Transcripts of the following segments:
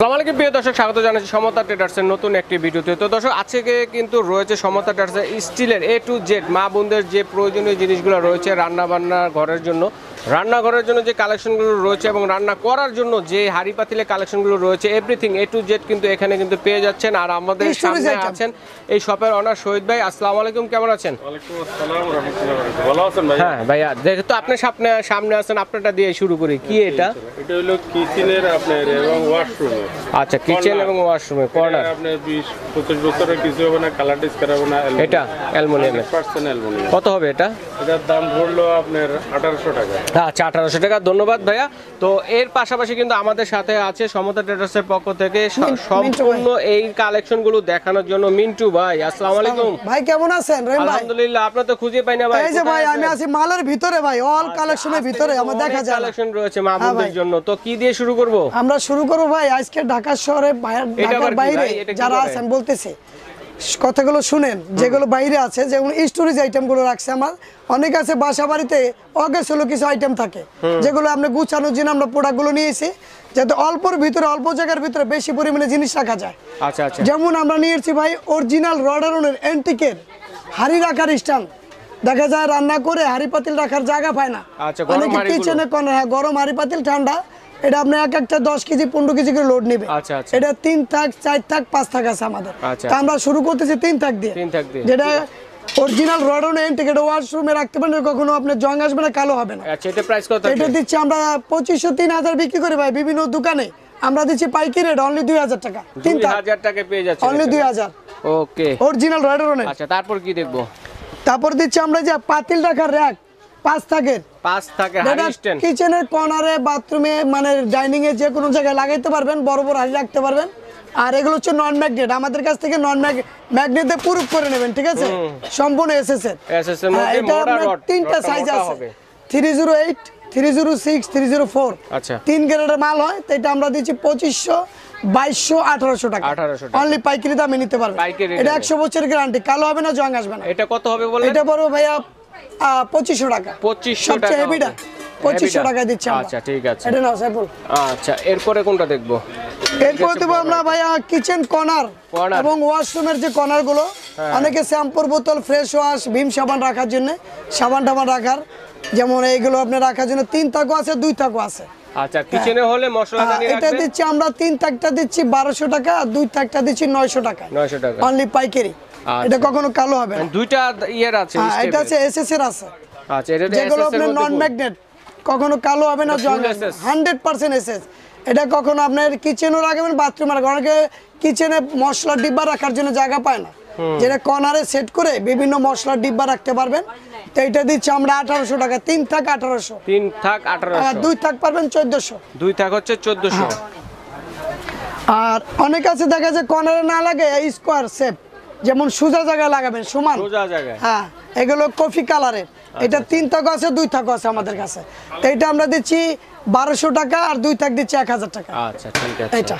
আসসালামু আলাইকুম প্রিয় দর্শক, স্বাগত জানাচ্ছি সমতা ট্রেডার্সের নতুন একটি ভিডিওতে। তো দর্শক, আজকে কিন্তু রয়েছে সমতা ট্রেডার্সের স্টিলের A to Z মা বোনদের যে প্রয়োজনীয় জিনিসগুলো রয়েছে রান্নাবান্না ঘরের জন্য, রান্নাঘরের জন্য যে কালেকশনগুলো রয়েছে এবং রান্না করার জন্য যে হাঁড়ি পাতিলের কালেকশনগুলো রয়েছে, এভরিথিং A to Z কিন্তু এখানে কিন্তু পেয়ে যাচ্ছেন। আর আমাদের সামনে আছেন এই শপের অনার শহীদ ভাই। আসসালামু আলাইকুম, কেমন আছেন? ওয়ালাইকুম আসসালাম ওয়া রাহমাতুল্লাহি ওয়া বারাকাতুহু। ভালো আছেন ভাই? হ্যাঁ ভাইয়া, দেখো তো আপনি সামনে আছেন, আপনারটা দিয়ে শুরু করি। কি এটা? এটা হলো কিচেনের আপনার এবং ওয়াশরুমের। আচ্ছা, কিচেন এবং ওয়াশরুমে কর্নার। আপনার 20-25 বছরের কিছু হবে না, কালার ডিস করাবে না। এটা অ্যালুমিনিয়ামের। 100% অ্যালুমিনিয়াম। কত হবে এটা? এটার দাম পড়লো আপনার 1800 টাকা। আচ্ছা, 1800 টাকা। ধন্যবাদ ভাইয়া। তো এর পাশাপাশি কিন্তু আমাদের সাথে আছে সমতা ট্রেডার্সের পক্ষ থেকে সম্পূর্ণ এই কালেকশনগুলো দেখানোর জন্য মিন্টু ভাই। আসসালামু আলাইকুম ভাই, কেমন আছেন? রহিম ভাই, আলহামদুলিল্লাহ। আপনার তো খুঁজে পাই না ভাই। এই যে ভাই আমি আছি মালের ভিতরে ভাই, অল কালেকশনের ভিতরে আমার দেখা যায় কালেকশন রয়েছে মা বোনদের জন্য। তো কি দিয়ে শুরু করব? আমরা শুরু করব ভাই আজকে ঢাকা শহরে ঢাকার বাইরে যারা আছেন বলতেছে কথাগুলো শুনেন, যেগুলো বাইরে আছে, যেগুলো স্টোরেজ আইটেম গুলো রাখছে। আমার অনেক আছে বাসা বাড়িতে অগেছলো কিছু আইটেম থাকে যেগুলো আপনি গুছানোর জন্য আমরা প্রোডাক্টগুলো নিয়েছি, যাতে অল্পর ভিতরে অল্প জায়গার ভিতরে বেশি পরিমাণে জিনিস রাখা যায়। আচ্ছা আচ্ছা। যেমন আমরা নিয়েছি ভাই অরিজিনাল রড আয়রনের অ্যান্টিকের হাড়ি রাখার স্ট্যান্ড। দেখা যায় রান্না করে হাড়ি পাতিল রাখার জায়গা পায় না। আচ্ছা, অনেকে কিচেনে গরম হাড়ি পাতিল ঠান্ডা, এটা আপনি এক একটা 10 কেজি 15 কেজি করে লোড নেবে। আচ্ছা আচ্ছা। এটা 3 থাক 4 থাক 5 থাক আছে আমাদের। আচ্ছা। তা আমরা শুরু করতেছি 3 থাক দিয়ে। যেটা অরিজিনাল রড আয়রন অ্যান্টিক, এটা ওয়াশরুমে রাখতে পারেন, কখনো আপনার জং আসবে না, কালো হবে না। আচ্ছা, এটা প্রাইস কত? এটা দিচ্ছি আমরা 2500 3000 বিক্রি করে ভাই বিভিন্ন দোকানে। আমরা দিচ্ছি পাইকারি রেট অনলি 2000 টাকা। 3000 টাকা পেয়ে যাচ্ছে অনলি 2000। ওকে, অরিজিনাল রড আয়রন। আচ্ছা, তারপর কি দেখবো? তারপর দিচ্ছি আমরা যে পাতিল রাখার র‍্যাক 5 থাকের। 5 থাকে হাড়ি স্ট্যান্ড। কিচেনের কর্নারে, বাথরুমে, মানে ডাইনিং এ যে কোনো জায়গায় লাগাইতে পারবেন, বড় বড় হাড়ি রাখতে পারবেন। আর এগুলো হচ্ছে নন ম্যাগনেট, আমাদের কাছ থেকে নন ম্যাগনেটে প্রুফ করে নেবেন, ঠিক আছে? সম্পূর্ণ এসএস এর। এসএস এর মধ্যে মোটা রড। তিনটা সাইজ আছে, 308 306 304। আচ্ছা, 3 গ্রেডের মাল হয়। তো এটা আমরা দিচ্ছি 2500 2200 1800 টাকা। অনলি পাইকারি দামে নিতে পারবেন। এটা 100 বছরের গ্যারান্টি, কালো হবে না, জং আসবে না। এটা কত হবে বলেন? এটা বড় ভাইয়া 2500 টাকা। 2500 টাকা। সবচেয়ে হেভিটা 2500 টাকা দিচ্ছি আমরা। আচ্ছা, ঠিক আছে। এটা নাও সাইফুল। আচ্ছা, এরপরে কোনটা দেখবো? এরপর দেবো আমরা ভাইয়া কিচেন কর্নার এবং ওয়াশরুমের যে কর্নার গুলো। অনেকে শ্যাম্পুর বোতল, ফ্রেশ ওয়াশ, ভীম সাবান রাখার জন্য, সাবান টাবান রাখার, যেমন এইগুলো আপনি রাখার জন্য 3 থাকও আছে, 2 থাকও আছে। আচ্ছা, কিচেনে হলে মশলাদানি রাখবেন। এটা দিচ্ছি আমরা 3 থাকটা দিচ্ছি 1200 টাকা, আর 2 থাকটা দিচ্ছি 900 টাকা। 900 টাকা অনলি পাইকারি। এটা কখনো কালো হবে না। দুইটা ইয়ার আছে, এটা আছে এসএস এর আছে। আচ্ছা, এটা যেগুলো আপনি নন ম্যাগনেট, কখনো কালো হবে না, জং আসবে না। 100% এসএস। এটা কখনো আপনার কিচেনও রাখবেন, বাথরুমে রাখবেন। অনেকে কিচেনে মশলার ডিব্বা রাখার জন্য জায়গা পায় না, যেটা কর্নারে সেট করে বিভিন্ন মশলার ডিব্বা রাখতে পারবেন। তো এটা দিচ্ছি আমরা 1800 টাকা। 3 থাক 1800। 3 থাক 1800। আর 2 থাক পারবেন 1400। 2 থাক হচ্ছে 1400। আর অনেক আছে দেখা যায় কর্নারে না লাগে স্কোয়ার শেপ, যেমন সোজা জায়গায় লাগাবেন, সমান সোজা জায়গায়। হ্যাঁ, এগুলো কফি কালারের। এটা 3 থাক আছে, 2 থাক আছে আমাদের কাছে। তো এটা আমরা দিচ্ছি 1200 টাকা, আর 2 থাক দিচ্ছি 1000 টাকা। আচ্ছা, ঠিক আছে। এটা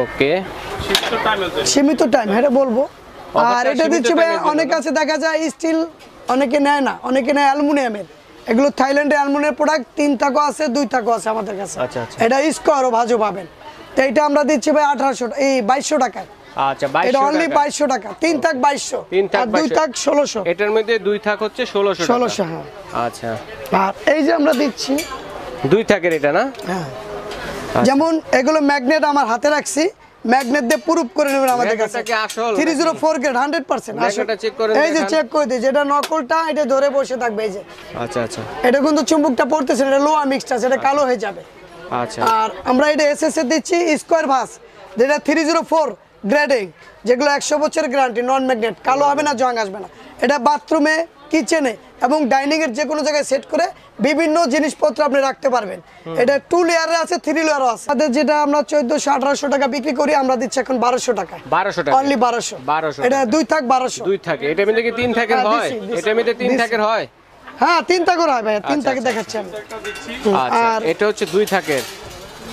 ওকে, সীমিত টাইম, এটা বলবো। আর এটা দিচ্ছি ভাই অনেক আছে দেখা যায় স্টিল, অনেকে নেয় না, অনেকে নেয় অ্যালুমিনিয়ামের। এগুলো থাইল্যান্ডের অ্যালুমিনিয়াম প্রোডাক্ট। 3 থাকও আছে, 2 থাকও আছে আমাদের কাছে। আচ্ছা আচ্ছা। এটা স্কোয়ারও ভাজও পাবেন। তো এটা আমরা দিচ্ছি ভাই 2200 টাকায়। আচ্ছা, 2200 এটা অনলি 2200 টাকা। 3 থাক 2200, আর 2 থাক 1600। এটার মধ্যে 2 থাক হচ্ছে 1600 টাকা। 1600, হ্যাঁ। আচ্ছা, আর এই যে আমরা দিচ্ছি 2 থাকের এটা না? হ্যাঁ। যেমন এগুলো ম্যাগনেট আমার হাতে রাখছি, ম্যাগনেট দিয়ে প্রুফ করে নেবেন আমাদের কাছে। 304 গ্রেড 100%। ম্যাগনেটটা চেক করে এই যে চেক করে দিই, যেটা নকলটা এটা ধরে বসে থাকবে। এই যে আচ্ছা আচ্ছা, এটা কিন্তু চুম্বকটা পড়তেছে, এটা লোহা মিক্সড আছে, এটা কালো হয়ে যাবে। আচ্ছা। আর আমরা এটা এসএস এ দিচ্ছি স্কয়ার ভাস, যেটা 304 গ্রেডিং, যেগুলো 100 বছরের গ্যারান্টি, নন ম্যাগনেট, কালো হবে না, জং আসবে না। এটা বাথরুমে, কিচেনে এবং ডাইনিং এর যে কোনো জায়গায় সেট করে বিভিন্ন জিনিসপত্র আপনি রাখতে পারবেন। এটা 2 লেয়ারে আছে, 3 লেয়ারও আছে। আমাদের যেটা আমরা 1400-1800 টাকা বিক্রি করি, আমরা দিচ্ছি এখন 1200 টাকা। 1200 টাকা অনলি 1200। এটা 2 থাক 1200। 2 থাকে। এটার মধ্যে কি 3 থাকের হয়? এটার মধ্যে 3 থাকের হয়? হ্যাঁ, 3 থাকের হয় ভাই। 3 থাকে দেখাচ্ছি আমি। আর এটা হচ্ছে 2 থাকের।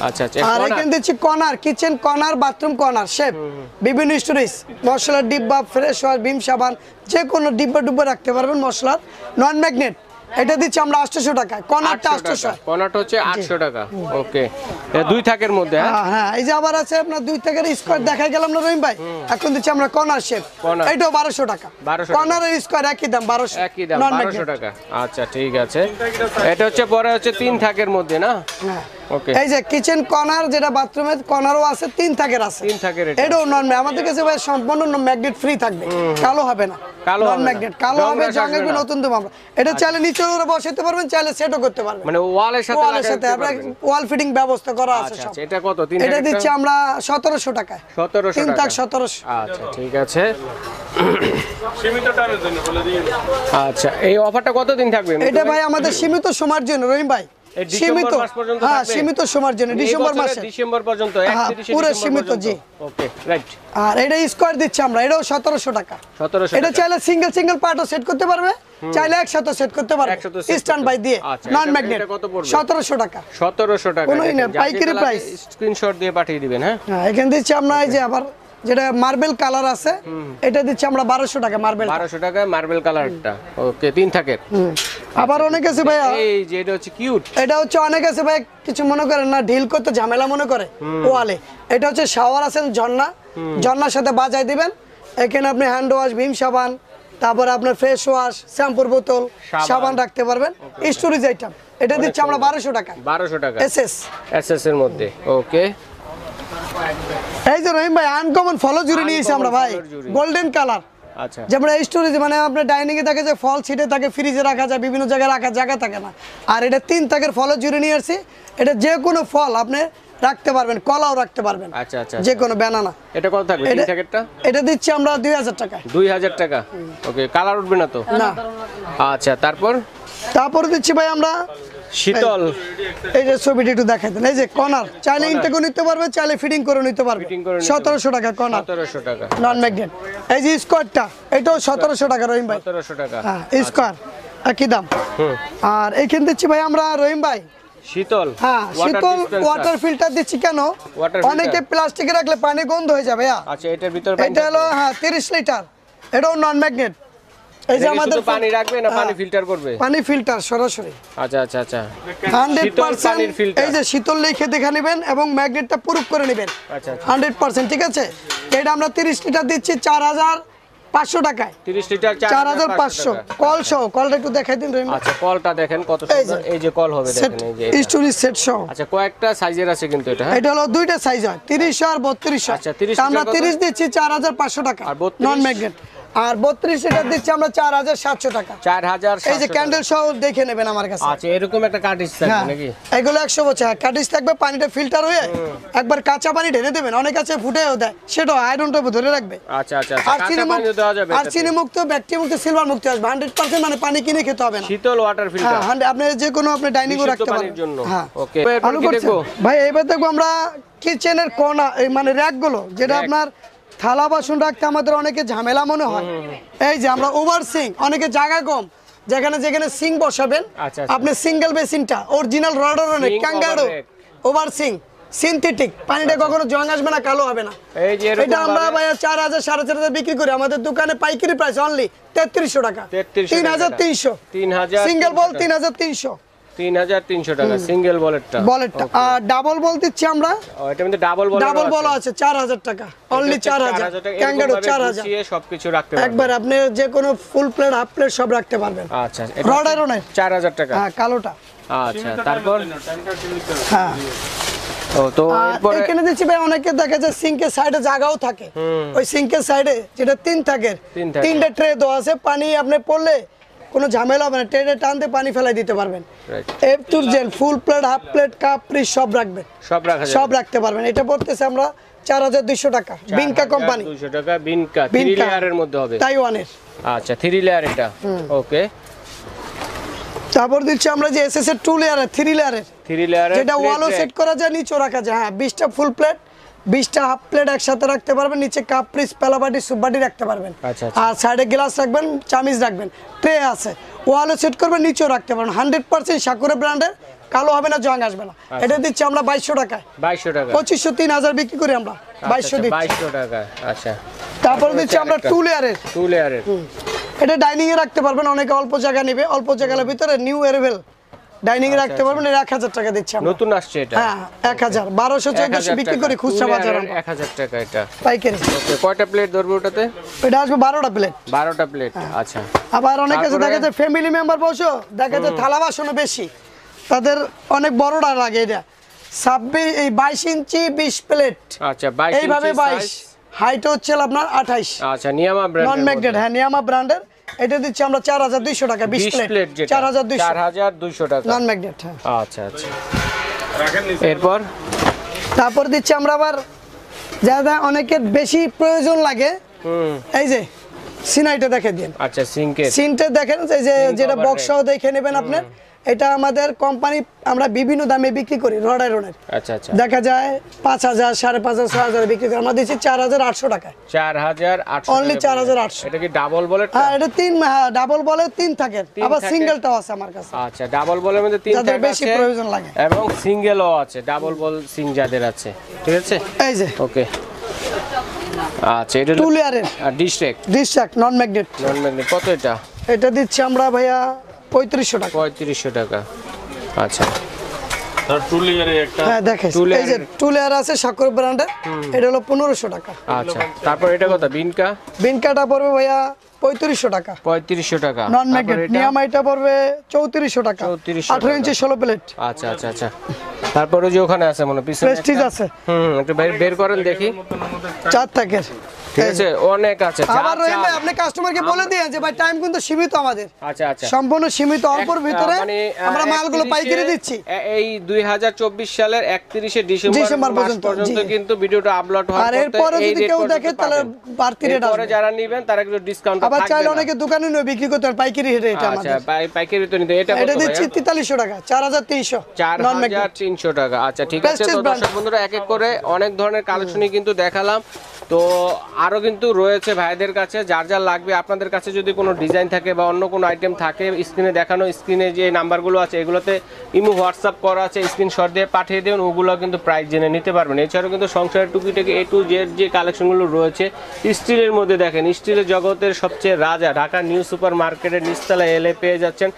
আচ্ছা আচ্ছা। আর এখানে দিচ্ছি corner, kitchen corner, bathroom corner shape, বিভিন্ন স্টোরেজ, মশলার ডিব্বা, ফ্রেশ ওয়াশ, ভীম সাবান, যে কোনো ডিব্বা রাখতে পারবেন মশলার। নন ম্যাগনেট, এটা দিচ্ছি আমরা 800 টাকা, কর্নারটা 800। কর্নারটা হচ্ছে 800 টাকা। ওকে, এটা 2 থাকের মধ্যে। হ্যাঁ হ্যাঁ, এই যে আবার আছে আপনার 2 থাকের স্কয়ার দেখাই গেলাম না রহিম ভাই, এখন দিচ্ছি আমরা কর্নার শেপ, এটাও 1200 টাকা। কর্নারের স্কয়ার একই দাম 1200, একই দাম 1200 টাকা। আচ্ছা ঠিক আছে, এটা হচ্ছে পরে হচ্ছে 3 থাকের মধ্যে না? হ্যাঁ ওকে, এই যে কিচেন কর্নার, যেটা বাথরুমের কর্নারও আছে, 3 থাকের আছে। 3 থাকের এটাও নন ম্যাগনেট, আমাদের কাছে ভাই সম্পূর্ণ ম্যাগনেট ফ্রি থাকবে, কালো হবে না। নন ম্যাগনেট, কালো হবে জং আসবে নতুন দাম আমরা। এটা চাইলে নিচের উপরে বসাতে পারবেন, চাইলে সেটও করতে পারবেন, মানে ওয়ালের সাথে আমরা ওয়াল ফিটিং ব্যবস্থা করা আছে সব। আচ্ছা, এটা কত? 3 এটা দিচ্ছি আমরা 1700 টাকায়। 1700 3 টাকা। থাক 1700। আচ্ছা ঠিক আছে। সীমিত টাইমের জন্য বলে দিন। আচ্ছা, এই অফারটা কতদিন থাকবে? এটা ভাই আমাদের সীমিত সময়ের জন্য রহিম ভাই, সীমিত, হ্যাঁ সীমিত সময়ের জন্য, ডিসেম্বর মাসে, ডিসেম্বর পর্যন্ত, 31 পুরো ডিসেম্বর সীমিত, পর্যন্ত। জি। Okay right. আর এটা স্কয়ার দিচ্ছি আমরা, এটাও 1700 টাকা। 1700 এটা চাইলে সিঙ্গেল পার্টও সেট করতে পারবে, চাইলে একসাথে সেট করতে পারবে, একসাথে set স্ট্যান্ড বাই দিয়ে, আচ্ছা, নন ম্যাগনেট। এটা কত পড়বে? 1700 টাকা। 1700 টাকা। কোনোই না, পাইকারি প্রাইস। স্ক্রিনশট দিয়ে পাঠিয়ে দিবেন। হ্যাঁ, হ্যাঁ, এখানে দিচ্ছি আমরা এই যে আবার যেটা মার্বেল কালার আছে, এটা দিচ্ছি আমরা 1200 টাকা মার্বেল। 1200 টাকা মার্বেল কালারটা। ওকে, 3 থাকের। আবার অনেক আছে ভাই, এই যে এটা হচ্ছে কিউট। এটা হচ্ছে অনেক আছে ভাই, কিছু মনে করেন না, ঢিল করতে ঝামেলা মনে করে ওয়ালে। এটা হচ্ছে শাওয়ার আছে, ঝর্ণার সাথে বাজাই দিবেন। এখানে আপনি হ্যান্ড ওয়াশ, ভীম সাবান, তারপরে আপনার ফেস ওয়াশ, শ্যাম্পুর বোতল, সাবান রাখতে পারবেন, স্টোরেজ আইটেম। এটা দিচ্ছি আমরা 1200 টাকা। 1200 টাকা এসএস এর মধ্যে। ওকে, এই যে রহিম ভাই আনকমন ফলো জুড়ে নিয়েছি আমরা ভাই, গোল্ডেন কালার। আচ্ছা, যেমন স্টোরেজ, মানে আপনার ডাইনিং এ থাকে যে ফল ছিটে থাকে, ফ্রিজে রাখা যায়, বিভিন্ন জায়গায় রাখার জায়গা থাকে না। আর এটা 3 থাকের ফলো জুড়ে নিয়ে আসছি, এটা যে কোনো ফল আপনি রাখতে পারবেন, কলাও রাখতে পারবেন। আচ্ছা আচ্ছা, যে কোনো ব্যানানা। এটা কত থাকবে 3 থাকেরটা? এটা দিচ্ছি আমরা 2000 টাকা। 2000 টাকা। ওকে, কালার উঠবে না তো? না। আচ্ছা, তারপর দিচ্ছি ভাই আমরা শীতল। এই যে ছবিটি একটু দেখাই দেন, এই যে কর্নার, চাইলে ইনটেকও নিতে পারবে, চাইলে ফিটিং করে নিতে পারবে। 1700 টাকা কর্নার, 1700 টাকা নন ম্যাগনেট। এই যে স্কয়ারটা, এটাও 1700 টাকা রহিম ভাই। 1700 টাকা। হ্যাঁ, স্কয়ার একই দাম। আর এইখানে দিচ্ছি ভাই আমরা রহিম ভাই শীতল। হ্যাঁ, শীতল ওয়াটার ফিল্টার দিচ্ছি। কেন? অনেকে প্লাস্টিকে রাখলে পানি গন্ধ হয়ে যাবে। আচ্ছা, এটার ভিতর এটা হলো 30 লিটার, এটাও নন ম্যাগনেট। এই যে আমাদের পানি রাখবে না পানি ফিল্টার করবে? পানি ফিল্টার সরাসরি। আচ্ছা আচ্ছা আচ্ছা, 100%। এই যে শীতল লিখে দেখে নেবেন এবং ম্যাগনেটটা প্রুফ করে নেবেন। আচ্ছা, 100%, ঠিক আছে। এটা আমরা 30 লিটার দিচ্ছি 4500 টাকায়। 30 লিটার 4500, কল সহ। কলটা একটু দেখাই দিন রহিম। আচ্ছা, কলটা দেখেন কত সুন্দর। এই যে কল হবে, দেখেন এই যে স্টোরেজ সেট সহ। আচ্ছা, কয়েকটা সাইজের আছে কিন্তু এটা। এটা হলো দুইটা সাইজ হয়, 30 আর 32। আচ্ছা, 30 আমরা 30 দিচ্ছি 4500 টাকা, আর 32? নন ম্যাগনেট। আর 32 লিটার দিচ্ছি আমরা 4700 টাকা। 4700। এই যে ক্যান্ডেল সহ দেখে নেবেন আমার কাছে। আচ্ছা, এরকম একটা কার্টিজ থাকবে নাকি? এগুলো 100 বছর কাটিস থাকবে, পানিটা ফিল্টার হয়ে একবার কাঁচা পানি ঢেলে দেবেন, অনেক আছে ফুটেও দেয়, সেটা আয়রনটা ধরে রাখবে। আচ্ছা আচ্ছা, কাঁচা পানি দেওয়া যাবে? আর চিনি মুক্ত, ব্যাকটেরিয়া মুক্ত, সিলভার মুক্ত আসবে 100%, মানে পানি কিনে খেতে হবে না। শীতল ওয়াটার ফিল্টার। হ্যাঁ, আপনি যে কোনো আপনি ডাইনিং এ রাখতে পারেন। হ্যাঁ, ওকে। ভালো করছেন ভাই। এবার দেখবো আমরা কিচেনের কোণা, মানে র‍্যাক গুলো, যেটা আপনার থালা বাসন রাখতে আমাদের অনেকে ঝামেলা মনে হয়। এই যে আমরা ওভার সিঙ্ক, অনেকে জায়গা কম, যেখানে সিঙ্ক বসাবেন আপনি সিঙ্গেল বেসিনটা অরিজিনাল রডের অনেক ক্যাঙ্গারো ওভার সিঙ্ক সিনথেটিক, পানিটা কখনো জং আসবে না, কালো হবে না। এটা আমরা ভাই 4000 4500 বিক্রি করি, আমাদের দোকানে পাইকারি প্রাইস অনলি 3300 টাকা। 3300 সিঙ্গেল বল 3300। 3300 টাকা সিঙ্গেল বলেটটা। আর ডাবল বল দিচ্ছি আমরা, এটা মধ্যে ডাবল বল আছে 4000 টাকা, অনলি 4000। ক্যাঙ্গারো 4000, সবকিছু রাখতে পারবেন একবার আপনি যে কোনো ফুল প্লেট হাফ প্লেট সব রাখতে পারবেন। আচ্ছা, রড আয়রনের 4000 টাকা। হ্যাঁ, কালোটা। আচ্ছা, তারপর হ্যাঁ, তো এখানে দিচ্ছি ভাই, অনেকে দেখা যায় সিঙ্কের সাইডে জায়গাও থাকে, ওই সিঙ্কের সাইডে যেটা 3 থাকের 3টা ট্রে দেওয়া আছে, পানি আপনি পড়লে কোনো ঝামেলা হবে না, ট্রেনে টানতে পানি ফেলাই দিতে পারবেন। এফ টুর জেল full plate half plate cup fridge সব রাখবেন, সব রাখতে পারবেন। এটা পড়তেছে আমরা 4200 টাকা, বিনকা কোম্পানি। 200 টাকা বিনকা, 3 লেয়ারের মধ্যে হবে, তাইওয়ানের। আচ্ছা, 3 লেয়ার এটা। ওকে, তারপর দিচ্ছি আমরা যে এসএস এর 2 লেয়ারের 3 লেয়ারের, যেটা ওয়ালও সেট করা যায়, নিচেও রাখা যায়। হ্যাঁ, 20টা ফুল প্লেট 20টা হাফ প্লেট একসাথে রাখতে পারবেন, নিচে কাপ ফ্রিজ পেলাবাটি সুপবাটি রাখতে পারবেন। আর সাইডে গ্লাস রাখবেন, চামিচ রাখবেন, ট্রে আছে, ওয়ালও সেট করবেন, নিচেও রাখতে পারবেন। 100% সাকুরা ব্র্যান্ডের, কালো হবে না, জং আসবে না। এটা দিচ্ছি আমরা 2200 টাকায়। 2200 টাকা, 2500 3000 বিক্রি করি আমরা, 2200 দিচ্ছি। 2200 টাকা। আচ্ছা, তারপর দিচ্ছি আমরা 2 লেয়ারের। এটা ডাইনিং এ রাখতে পারবেন, অনেকে অল্প জায়গা নেবে, অল্প জায়গার ভিতরে নিউ অ্যারাইভেল ডাইনিং এ রাখতে পারবেন। এটা 1000 টাকা দিচ্ছি আমরা। নতুন আসছে এটা? হ্যাঁ 1000, 1200 1400 বিক্রি করি খুচরা বাজারে 1000 টাকা এটা পাইকারি। ওকে, কয়টা প্লেট ধরবে ওটাতে? এটা আসবে 12টা প্লেট। 12টা প্লেট, আচ্ছা। আবার অনেক কাছে দেখা যায় ফ্যামিলি মেম্বার বসো, দেখা যায় থালা বাসনও বেশি, তাদের অনেক বড়টা লাগে। এটা 22 ইঞ্চি 20 প্লেট, আচ্ছা 22 এইভাবে ইঞ্চি 22, হাইট হচ্ছে আপনার 28। আচ্ছা, নিয়ামা ব্র্যান্ড, নন ম্যাগনেট, হ্যাঁ নিয়ামা ব্র্যান্ডের। এটা দিচ্ছি আমরা 4200 টাকা 20 প্লেট, 4200 টাকা নন ম্যাগনেট। হ্যাঁ আচ্ছা আচ্ছা। রাখেন নিচে। এরপর তারপর দিচ্ছি আমরা আবার যারা অনেকের বেশি প্রয়োজন লাগে, এই যে সিনাইটা দেখে দিন। আচ্ছা, সিঙ্কের সিনটা দেখেন, এই যে যেটা cover বক্সও দেখে নেবেন আপনার। এটা আমাদের কোম্পানি আমরা বিভিন্ন দামে বিক্রি করি, রডের। আচ্ছা আচ্ছা, দেখা যায় 5000, 5500, 6000 বিক্রি করি, আমরা দিচ্ছি 4800 টাকায়। 4800 Only 4800। এটা কি ডাবল বলে? হ্যাঁ এটা 3, হ্যাঁ ডাবল বলে 3 থাকে, আবার থাকে। সিঙ্গেলটাও আছে আমার কাছে, আচ্ছা, ডাবল বলের মধ্যে 3 যাদের টাকা বেশি আছে প্রয়োজন লাগে। এবং সিঙ্গেলও আছে, ডাবল বল সিং যাদের আছে, ঠিক আছে। এই যে ওকে, আচ্ছা। এটা 2 লেয়ারের ডিশ রেক, ডিসট্রাক নন ম্যাগনেট। নন ম্যাগনেট, কত এটা? এটা দিচ্ছি আমরা ভাইয়া 3500 টাকা। 3500 টাকা, আচ্ছা। তার টু লেয়ারে একটা। হ্যাঁ দেখেন, Two layer- এই যে 2 লেয়ার আছে সাকর ব্র্যান্ডের, এটা হলো 1500 টাকা। আচ্ছা, তারপর এটা কত? বিনকা বিনকাটা পড়বে ভাইয়া 3500 টাকা, 3500 টাকা। নন ম্যাগনেট। নিয়ামাইটা পড়বে 3400 টাকা, 3400 18 ইঞ্চি 16 প্লেট। আচ্ছা আচ্ছা আচ্ছা। তারপরে যে ওখানে আছে মনে পিছনে প্রেস্টিজ একটা- আছে, একটু বের করেন দেখি। 4 টাকের। ঠিক আছে, অনেক আছে। যা আবার রহিম ভাই চান। আপনি কাস্টমারকে বলে দিয়েন যে ভাই টাইম কিন্তু সীমিত আমাদের, আচ্ছা আচ্ছা, সম্পূর্ণ সীমিত, অল্পর ভিতরে মানে, আমরা মালগুলো 31 পাইকারি দিচ্ছি। এই 2024 সালের 31শে ডিসেম্বর মাস পর্যন্ত জি। কিন্তু ভিডিওটা আপলোড হওয়ার আর এরপরে যদি কেউ দেখে তাহলে বাড়তি রেট পরে আসবে। যারা নেবেন তারা একটু ডিসকাউন্ট আবার থাকবে চাইলে না। অনেকে দোকানে নিয়ে বিক্রি করতে পারে পাইকারি রেটে। এটা আচ্ছা, আমাদের পাইকারি তো নিতে। এটা এটা কত দিচ্ছি ভাইয়া? 4300 টাকা, 4300 নন ম্যাগনেট। 4300 টাকা, আচ্ছা ঠিক আছে। Prestige তো brand। দর্শক বন্ধুরা, এক এক করে অনেক ধরনের কালেকশনই কিন্তু দেখালাম। তো আরো কিন্তু রয়েছে ভাইদের কাছে, যার যার লাগবে। আপনাদের কাছে যদি কোনো ডিজাইন থাকে বা অন্য কোনো আইটেম থাকে, স্ক্রিনে দেখানো, স্ক্রিনে যে নাম্বারগুলো আছে এগুলোতে ইমো হোয়াটসঅ্যাপ করা আছে, স্ক্রিনশট দিয়ে পাঠিয়ে দেবেন, ওগুলো কিন্তু প্রাইস জেনে নিতে পারবেন। এছাড়াও কিন্তু সংসারের টুকিটাকি A to Z যে কালেকশনগুলো রয়েছে স্টিলের মধ্যে, দেখেন স্টিলের জগতের সবচেয়ে রাজা ঢাকা নিউ সুপার মার্কেটের নিচতলা এলে পেয়ে যাচ্ছেন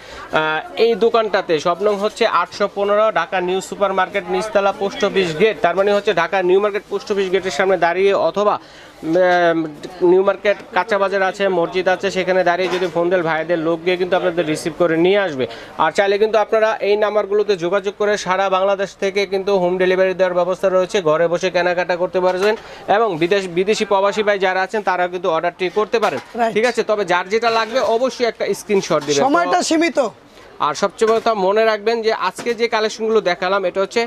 এই দোকানটাতে। স্বপ্ন হচ্ছে 815 ঢাকা নিউ সুপার মার্কেট নিচতলা, পোস্ট অফিস গেট। তার মানে হচ্ছে Dhaka new market post office গেটের সামনে দাঁড়িয়ে, অথবা নিউ মার্কেট কাঁচা বাজার আছে, মসজিদ আছে, সেখানে দাঁড়িয়ে যদি ফোন দেন ভাইদের লোক গিয়ে কিন্তু আপনাদের রিসিভ করে নিয়ে আসবে। আর চাইলে কিন্তু আপনারা এই নাম্বারগুলোতে যোগাযোগ করে সারা বাংলাদেশ থেকে কিন্তু হোম ডেলিভারি দেওয়ার ব্যবস্থা রয়েছে, ঘরে বসে কেনাকাটা করতে পারবেন। এবং বিদেশি প্রবাসী ভাই যারা আছেন তারা কিন্তু অর্ডারটি করতে পারেন, ঠিক আছে। তবে যার যেটা লাগবে অবশ্যই একটা স্ক্রিনশট দিবেন, সময়টা সীমিত। আর সবচেয়ে বড় কথা মনে রাখবেন যে আজকে যে কালেকশনগুলো দেখালাম এটা হচ্ছে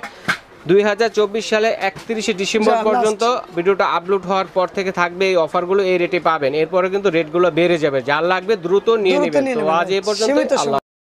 2024 সালে 31শে ডিসেম্বর পর্যন্ত ভিডিওটা আপলোড হওয়ার পর থেকে থাকবে এই অফারগুলো, এই রেটে পাবেন। এরপরে কিন্তু রেটগুলো বেড়ে যাবে, যার লাগবে দ্রুত নিয়ে নেবেন। তো আজ এই পর্যন্ত।